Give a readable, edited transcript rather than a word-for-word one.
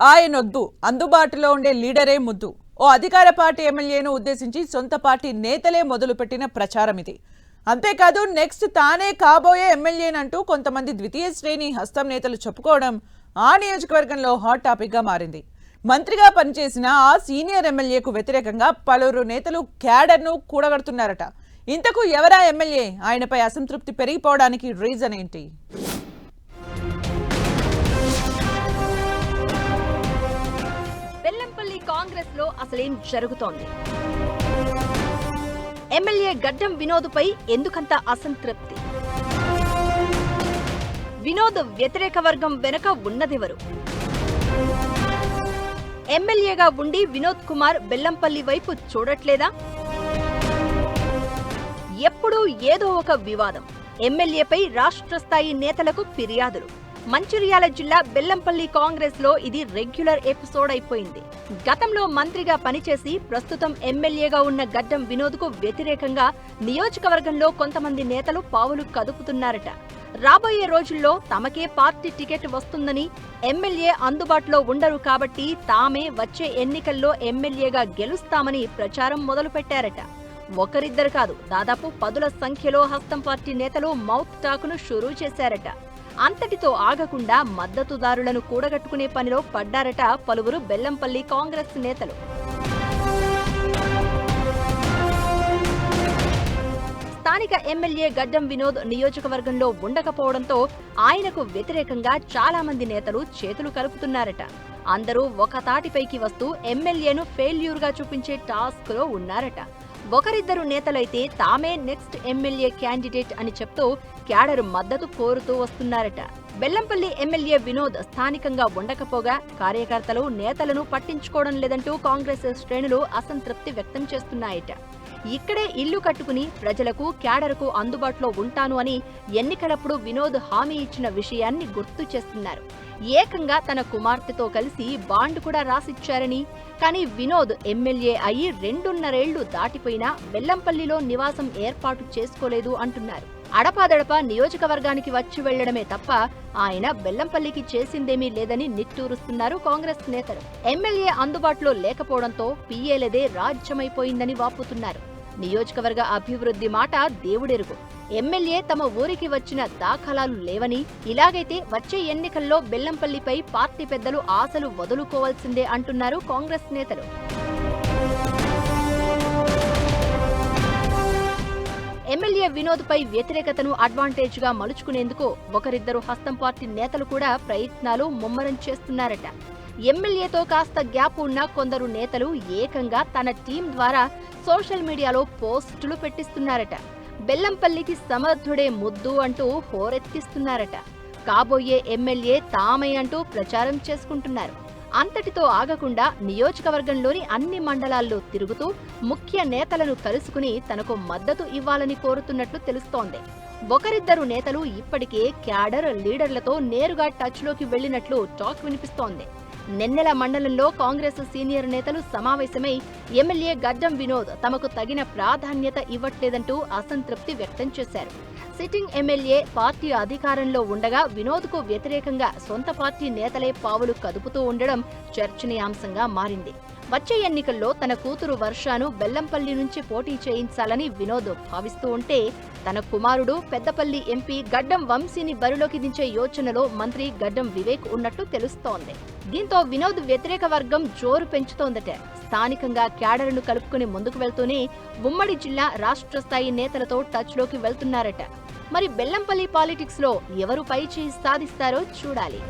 ఆయనొద్దు, అందుబాటులో ఉండే లీడరే ముద్దు. ఓ అధికార పార్టీ ఎమ్మెల్యేను ఉద్దేశించి సొంత పార్టీ నేతలే మొదలుపెట్టిన ప్రచారం ఇది. అంతేకాదు నెక్స్ట్ తానే కాబోయే ఎమ్మెల్యేనంటూ కొంతమంది ద్వితీయ శ్రేణి హస్తం నేతలు చెప్పుకోవడం ఆ నియోజకవర్గంలో హాట్ టాపిక్గా మారింది. మంత్రిగా పనిచేసిన ఆ సీనియర్ ఎమ్మెల్యేకు వ్యతిరేకంగా పలువురు నేతలు క్యాడర్ను కూడగడుతున్నారట. ఇంతకు ఎవరా ఎమ్మెల్యే? ఆయనపై అసంతృప్తి పెరిగిపోవడానికి రీజన్ ఏంటి? బెల్లంపల్లి కాంగ్రెస్ లో అసలేం జరుగుతోంది? ఎమ్మెల్యే గడ్డం వినోద్ పై ఎందుకంత అసంతృప్తి? వినోద్ వ్యతిరేక వర్గం వెనుక ఉన్నదెవరు? ఎమ్మెల్యేగా ఉండి వినోద్ కుమార్ బెల్లంపల్లి వైపు చూడట్లేదా? ఎప్పుడూ ఏదో ఒక వివాదం. ఎమ్మెల్యేపై రాష్ట్ర స్థాయి నేతలకు ఫిర్యాదులు. మంచిర్యాల జిల్లా బెల్లంపల్లి కాంగ్రెస్ లో ఇది రెగ్యులర్ ఎపిసోడ్ అయిపోయింది. గతంలో మంత్రిగా పనిచేసి ప్రస్తుతం ఎమ్మెల్యేగా ఉన్న గడ్డం వినోద్ కు వ్యతిరేకంగా నియోజకవర్గంలో కొంతమంది నేతలు పావులు కదుపుతున్నారట. రాబోయే రోజుల్లో తమకే పార్టీ టికెట్ వస్తుందని, ఎమ్మెల్యే అందుబాటులో ఉండరు కాబట్టి తామే వచ్చే ఎన్నికల్లో ఎమ్మెల్యేగా గెలుస్తామని ప్రచారం మొదలుపెట్టారట. ఒకరిద్దరు కాదు, దాదాపు 10ల సంఖ్యలో హస్తం పార్టీ నేతలు మౌత్ టాకును షురూ చేశారట. అంతటితో ఆగకుండా మద్దతుదారులను కూడగట్టుకునే పనిలో పడ్డారట పలువురు బెల్లంపల్లి కాంగ్రెస్ నేతలు. స్థానిక ఎమ్మెల్యే గడ్డం వినోద్ నియోజకవర్గంలో ఉండకపోవడంతో ఆయనకు వ్యతిరేకంగా చాలా మంది నేతలు చేతులు కలుపుతున్నారట. అందరూ ఒక తాటిపైకి వస్తూ ఎమ్మెల్యేను ఫెయిల్యూర్ గా చూపించే టాస్క్ లో ఉన్నారట. ఒకరిద్దరు నేతలైతే తామే నెక్స్ట్ ఎమ్మెల్యే క్యాండిడేట్ అని చెప్తూ క్యాడర్ మద్దతు కోరుతూ వస్తున్నారట. బెల్లంపల్లి ఎమ్మెల్యే వినోద్ స్థానికంగా ఉండకపోగా కార్యకర్తలు నేతలను పట్టించుకోవడం లేదంటూ కాంగ్రెస్ శ్రేణులు అసంతృప్తి వ్యక్తం చేస్తున్నాయట. ఇక్కడే ఇల్లు కట్టుకుని ప్రజలకు క్యాడర్కు అందుబాటులో ఉంటాను అని ఎన్నికలప్పుడు వినోద్ హామీ ఇచ్చిన విషయాన్ని గుర్తు చేస్తున్నారు. ఏకంగా తన కుమార్తెతో కలిసి బాండ్ కూడా రాసిచ్చారని, కానీ వినోద్ ఎమ్మెల్యే అయి 2.5 ఏళ్లు దాటిపోయినా బెల్లంపల్లిలో నివాసం ఏర్పాటు చేసుకోలేదు అంటున్నారు. అడపాదడపా నియోజకవర్గానికి వచ్చి వెళ్లడమే తప్ప ఆయన బెల్లంపల్లికి చేసిందేమీ లేదని నిట్టూరుస్తున్నారు కాంగ్రెస్ నేతలు. ఎమ్మెల్యే అందుబాటులో లేకపోవడంతో పిఏలదే రాజ్యమైపోయిందని వాపుతున్నారు. నియోజకవర్గ అభివృద్ధి మాట దేవుడెరుగు. ఎమ్మెల్యే తమ ఊరికి వచ్చిన దాఖలాలు లేవని, ఇలాగైతే వచ్చే ఎన్నికల్లో బెల్లంపల్లిపై పార్టీ పెద్దలు ఆశలు వదులుకోవాల్సిందే అంటున్నారు కాంగ్రెస్ నేతలు. ఎమ్మెల్యే వినోద్ పై వ్యతిరేకతను అడ్వాంటేజ్ గా మలుచుకునేందుకు ఒకరిద్దరు హస్తం పార్టీ నేతలు కూడా ప్రయత్నాలు ముమ్మరం చేస్తున్నారట. ఎమ్మెల్యేతో కాస్త గ్యాప్ ఉన్న కొందరు నేతలు ఏకంగా తన టీం ద్వారా సోషల్ మీడియాలో పోస్టులు పెట్టిస్తున్నారట. బెల్లంపల్లికి సమర్థుడే ముద్దు అంటూ హోరెత్తిస్తున్నారట. కాబోయే ఎమ్మెల్యే తామే అంటూ ప్రచారం చేసుకుంటున్నారు. అంతటితో ఆగకుండా నియోజకవర్గంలోని అన్ని మండలాల్లో తిరుగుతూ ముఖ్య నేతలను కలుసుకుని తనకు మద్దతు ఇవ్వాలని కోరుతున్నట్లు తెలుస్తోంది. ఒకరిద్దరు నేతలు ఇప్పటికే క్యాడర్ లీడర్లతో నేరుగా టచ్లోకి వెళ్లినట్లు టాక్ వినిపిస్తోంది. నెన్నెల మండలంలో కాంగ్రెస్ సీనియర్ నేతలు సమావేశమై ఎమ్మెల్యే గడ్డం వినోద్ తమకు తగిన ప్రాధాన్యత ఇవ్వట్లేదంటూ అసంతృప్తి వ్యక్తం చేశారు. సిట్టింగ్ ఎమ్మెల్యే పార్టీ అధికారంలో ఉండగా వినోద్కు వ్యతిరేకంగా సొంత పార్టీ నేతలే పావులు కదుపుతూ ఉండడం చర్చనీయాంశంగా మారింది. వచ్చే ఎన్నికల్లో తన కూతురు వర్షాను బెల్లంపల్లి నుంచి పోటీ చేయించాలని వినోద్ భావిస్తూ ఉంటే, తన కుమారుడు పెద్దపల్లి ఎంపీ గడ్డం వంశీని బరిలోకి దించే యోచనలో మంత్రి గడ్డం వివేక్ ఉన్నట్టు తెలుస్తోంది. దీంతో వినోద్ వ్యతిరేక వర్గం జోరు పెంచుతోందట. స్థానికంగా క్యాడర్ను కలుపుకుని ముందుకు వెళ్తూనే ఉమ్మడి జిల్లా రాష్ట్ర స్థాయి నేతలతో టచ్లోకి వెళ్తున్నారట. మరి బెల్లంపల్లి పాలిటిక్స్ లో ఎవరు పై చేయి సాధిస్తారో చూడాలి.